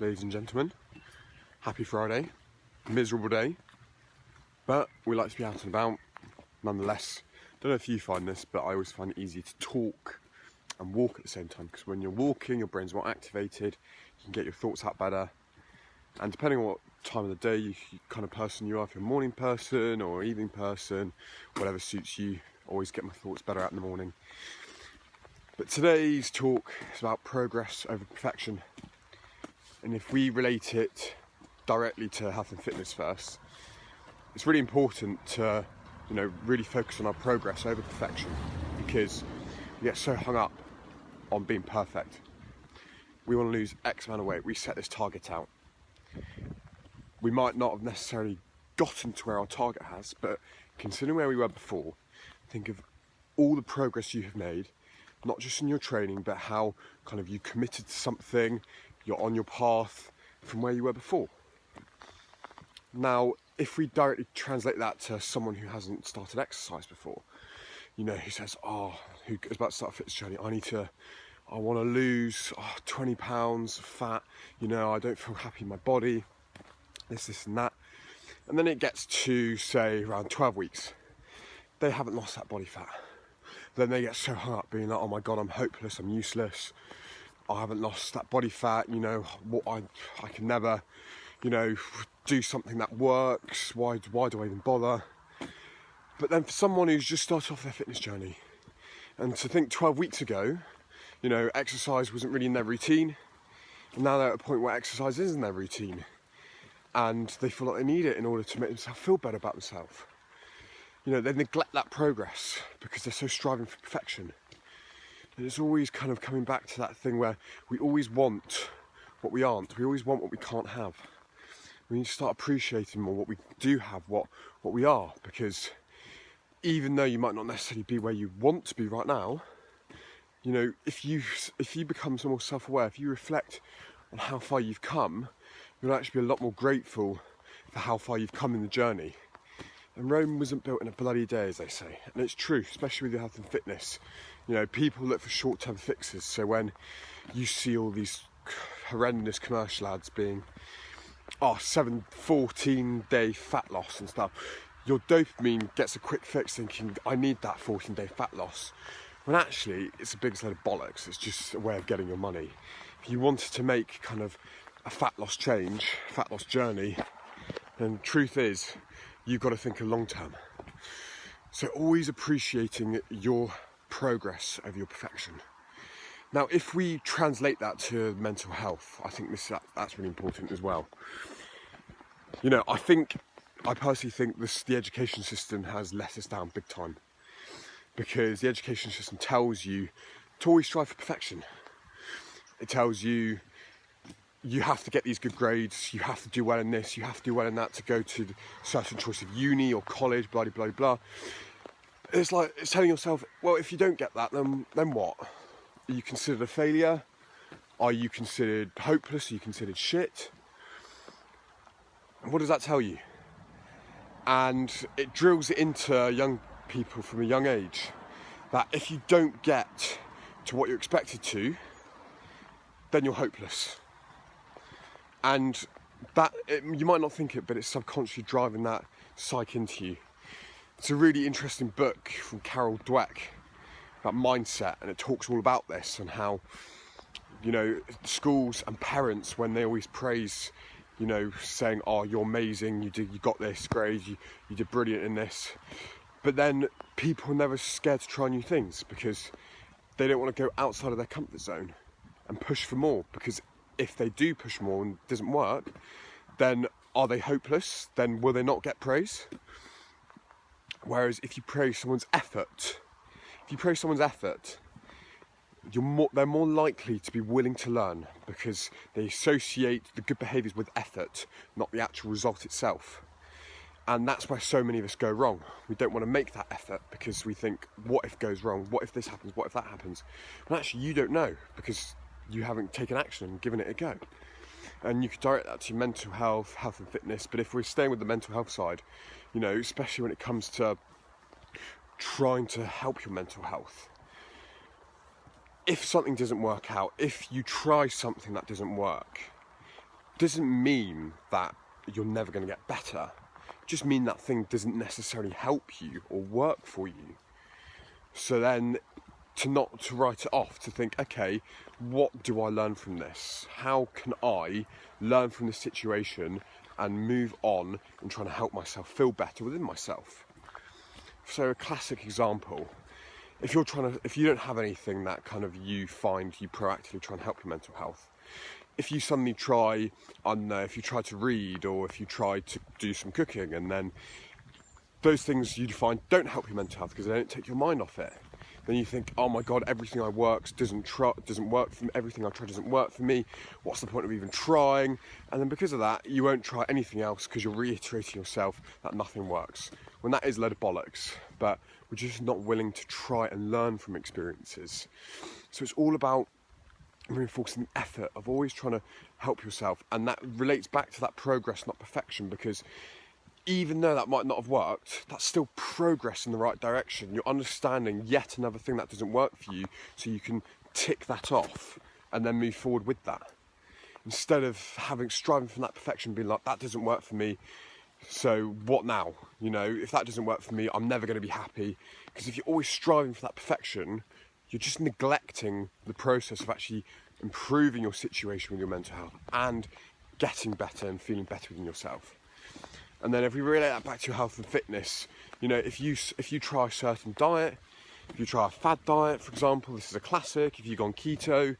ladies and gentlemen. Happy Friday. Miserable day, but we like to be out and about nonetheless. Don't know if you find this, but I always find it easy to talk and walk at the same time, because when you're walking, your brain's more activated, you can get your thoughts out better. And depending on what time of the day, you kind of person you are, if you're a morning person or evening person, whatever suits you, always get my thoughts better out in the morning. But today's talk is about progress over perfection. And if we relate it directly to health and fitness first, it's really important to, really focus on our progress over perfection, because we get so hung up on being perfect. We want to lose X amount of weight. We set this target out. We might not have necessarily gotten to where our target has, but considering where we were before, think of all the progress you have made, not just in your training, but how kind of you committed to something, you're on your path from where you were before. Now, if we directly translate that to someone who hasn't started exercise before, who says, who is about to start a fitness journey, I want to lose 20 pounds of fat, I don't feel happy in my body, this and that. And then it gets to, say, around 12 weeks. They haven't lost that body fat. Then they get so hung up being like, oh my God, I'm hopeless, I'm useless. I haven't lost that body fat, I can never, do something that works. Why do I even bother? But then for someone who's just started off their fitness journey, and to think 12 weeks ago, exercise wasn't really in their routine, and now they're at a point where exercise is in their routine, and they feel like they need it in order to make themselves feel better about themselves. They neglect that progress because they're so striving for perfection. And it's always kind of coming back to that thing where we always want what we aren't. We always want what we can't have. We need to start appreciating more what we do have, what we are, because even though you might not necessarily be where you want to be right now, if you become some more self-aware, if you reflect on how far you've come, you'll actually be a lot more grateful for how far you've come in the journey. And Rome wasn't built in a bloody day, as they say. And it's true, especially with your health and fitness. People look for short-term fixes. So when you see all these horrendous commercial ads being 14-day fat loss and stuff, your dopamine gets a quick fix thinking, I need that 14-day fat loss. When actually, it's the biggest load of bollocks. It's just a way of getting your money. If you wanted to make kind of a fat loss journey, then the truth is, you've got to think of long term. So always appreciating your progress over your perfection. Now, if we translate that to mental health, I think that's really important as well. I personally think the education system has let us down big time, because the education system tells you to always strive for perfection. It tells you have to get these good grades, you have to do well in this, you have to do well in that to go to a certain choice of uni or college, blah, blah, blah. It's like, it's telling yourself, well, if you don't get that, then what? Are you considered a failure? Are you considered hopeless? Are you considered shit? What does that tell you? And it drills it into young people from a young age that if you don't get to what you're expected to, then you're hopeless. And you might not think it, but it's subconsciously driving that psyche into you. It's a really interesting book from Carol Dweck about mindset, and it talks all about this and how, schools and parents, when they always praise, saying, oh, you're amazing, you got this grade, you did brilliant in this. But then people are never scared to try new things because they don't want to go outside of their comfort zone and push for more, because if they do push more and it doesn't work, then are they hopeless? Then will they not get praise? Whereas if you praise someone's effort, they're more likely to be willing to learn, because they associate the good behaviours with effort, not the actual result itself. And that's where so many of us go wrong. We don't want to make that effort because we think, what if goes wrong? What if this happens? What if that happens? And actually you don't know, because you haven't taken action and given it a go. And you could direct that to your mental health, health and fitness. But if we're staying with the mental health side, especially when it comes to trying to help your mental health, if something doesn't work out, if you try something that doesn't work, doesn't mean that you're never going to get better. It just means that thing doesn't necessarily help you or work for you. So then to write it off, to think, okay, what do I learn from this? How can I learn from this situation and move on and trying to help myself feel better within myself? So a classic example, if you don't have anything that kind of you find you proactively try and help your mental health, if you suddenly try, I don't know, if you try to read or if you try to do some cooking, and then those things you find don't help your mental health because they don't take your mind off it, then you think, oh my God, everything I work doesn't work for me, everything I try doesn't work for me, what's the point of even trying? And then because of that, you won't try anything else because you're reiterating yourself that nothing works. When that is a load of bollocks, but we're just not willing to try and learn from experiences. So it's all about reinforcing the effort of always trying to help yourself, and that relates back to that progress, not perfection, because even though that might not have worked, that's still progress in the right direction. You're understanding yet another thing that doesn't work for you, so you can tick that off and then move forward with that. Instead of striving for that perfection, being like, that doesn't work for me, so what now? You know, if that doesn't work for me, I'm never going to be happy. Because if you're always striving for that perfection, you're just neglecting the process of actually improving your situation with your mental health and getting better and feeling better within yourself. And then if we relate that back to your health and fitness, you know, if you try a certain diet, if you try a fad diet, for example, this is a classic. If you go on keto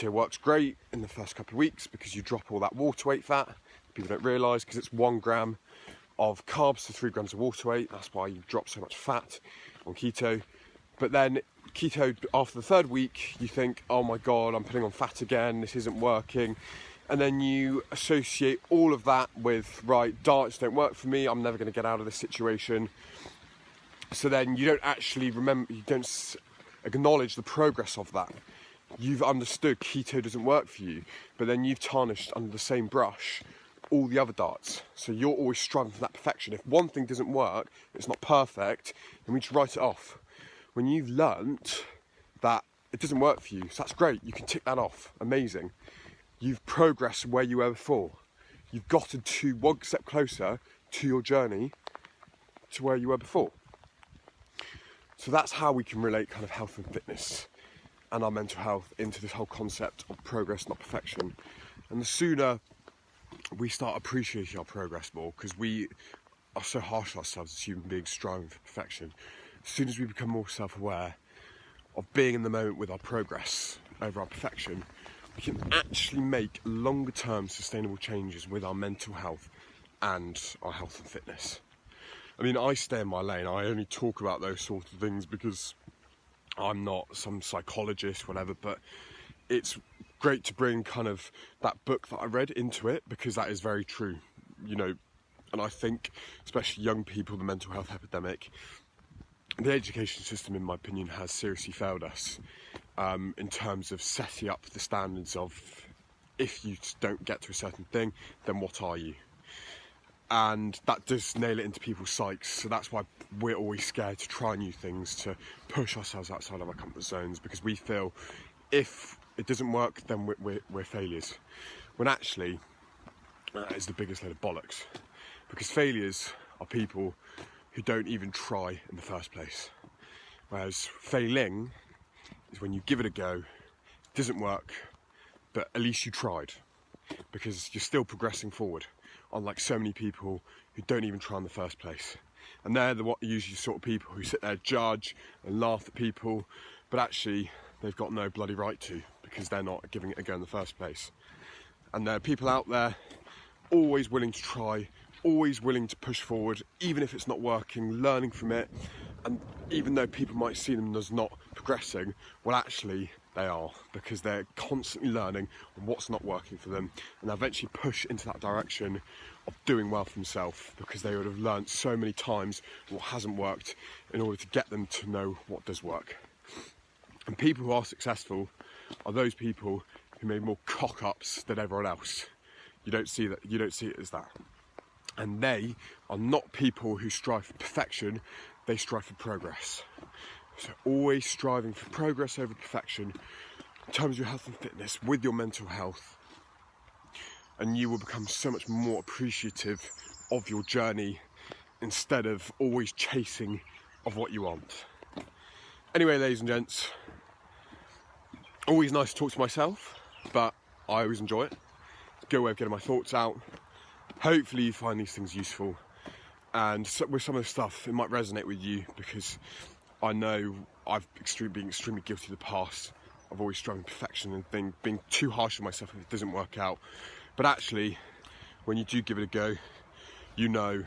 works great in the first couple of weeks because you drop all that water weight fat. People don't realise, because it's 1 gram of carbs to 3 grams of water weight. That's why you drop so much fat on keto. But then keto, after the 3rd week, you think, oh my God, I'm putting on fat again, this isn't working. And then you associate all of that with, right, diets don't work for me, I'm never going to get out of this situation. So then you don't actually you don't acknowledge the progress of that. You've understood keto doesn't work for you, but then you've tarnished under the same brush all the other diets. So you're always striving for that perfection. If one thing doesn't work, it's not perfect, then we just write it off. When you've learnt that it doesn't work for you, so that's great, you can tick that off, amazing. You've progressed where you were before. You've gotten to 1 step closer to your journey to where you were before. So that's how we can relate kind of health and fitness and our mental health into this whole concept of progress, not perfection. And the sooner we start appreciating our progress more, because we are so harsh on ourselves as human beings striving for perfection, as soon as we become more self-aware of being in the moment with our progress over our perfection, we can actually make longer term sustainable changes with our mental health and our health and fitness. I mean, I stay in my lane. I only talk about those sort of things because I'm not some psychologist, whatever, but it's great to bring kind of that book that I read into it, because that is very true, you know. And I think, especially young people, the mental health epidemic, the education system, in my opinion, has seriously failed us in terms of setting up the standards of, if you don't get to a certain thing, then what are you? And that does nail it into people's psyches. So that's why we're always scared to try new things, to push ourselves outside of our comfort zones, because we feel if it doesn't work, then we're failures. When actually, that is the biggest load of bollocks. Because failures are people who don't even try in the first place. Whereas failing is when you give it a go, it doesn't work, but at least you tried, because you're still progressing forward, unlike so many people who don't even try in the first place. And they're usually the sort of people who sit there, judge and laugh at people, but actually they've got no bloody right to, because they're not giving it a go in the first place. And there are people out there always willing to try, always willing to push forward, even if it's not working, learning from it. And even though people might see them as not progressing, well, actually they are, because they're constantly learning on what's not working for them, and they'll eventually push into that direction of doing well for themselves, because they would have learned so many times what hasn't worked in order to get them to know what does work. And people who are successful are those people who made more cock-ups than everyone else. You don't see it as that. And they are not people who strive for perfection, they strive for progress. So always striving for progress over perfection in terms of your health and fitness, with your mental health. and you will become so much more appreciative of your journey instead of always chasing of what you want. Anyway, ladies and gents, always nice to talk to myself, but I always enjoy it. Good way of getting my thoughts out. Hopefully you find these things useful, and with some of the stuff it might resonate with you, because I know I've been extremely guilty in the past. I've always struggled with perfection and being too harsh on myself if it doesn't work out. But actually, when you do give it a go, you know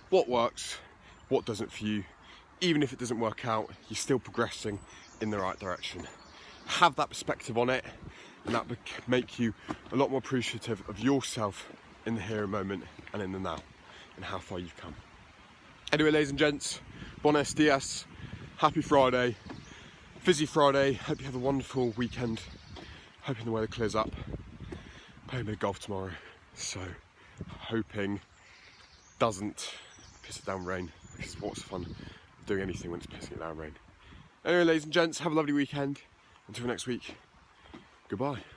what works, what doesn't for you. Even if it doesn't work out, you're still progressing in the right direction. Have that perspective on it, and that will make you a lot more appreciative of yourself in the here and moment and in the now, and how far you've come. Anyway, ladies and gents, buenos dias, happy Friday, Fizzy Friday. Hope you have a wonderful weekend. Hoping the weather clears up. Playing a bit of golf tomorrow, so hoping doesn't piss it down rain, because what's the fun of doing anything when it's pissing it down rain? Anyway, ladies and gents, have a lovely weekend. Until next week, goodbye.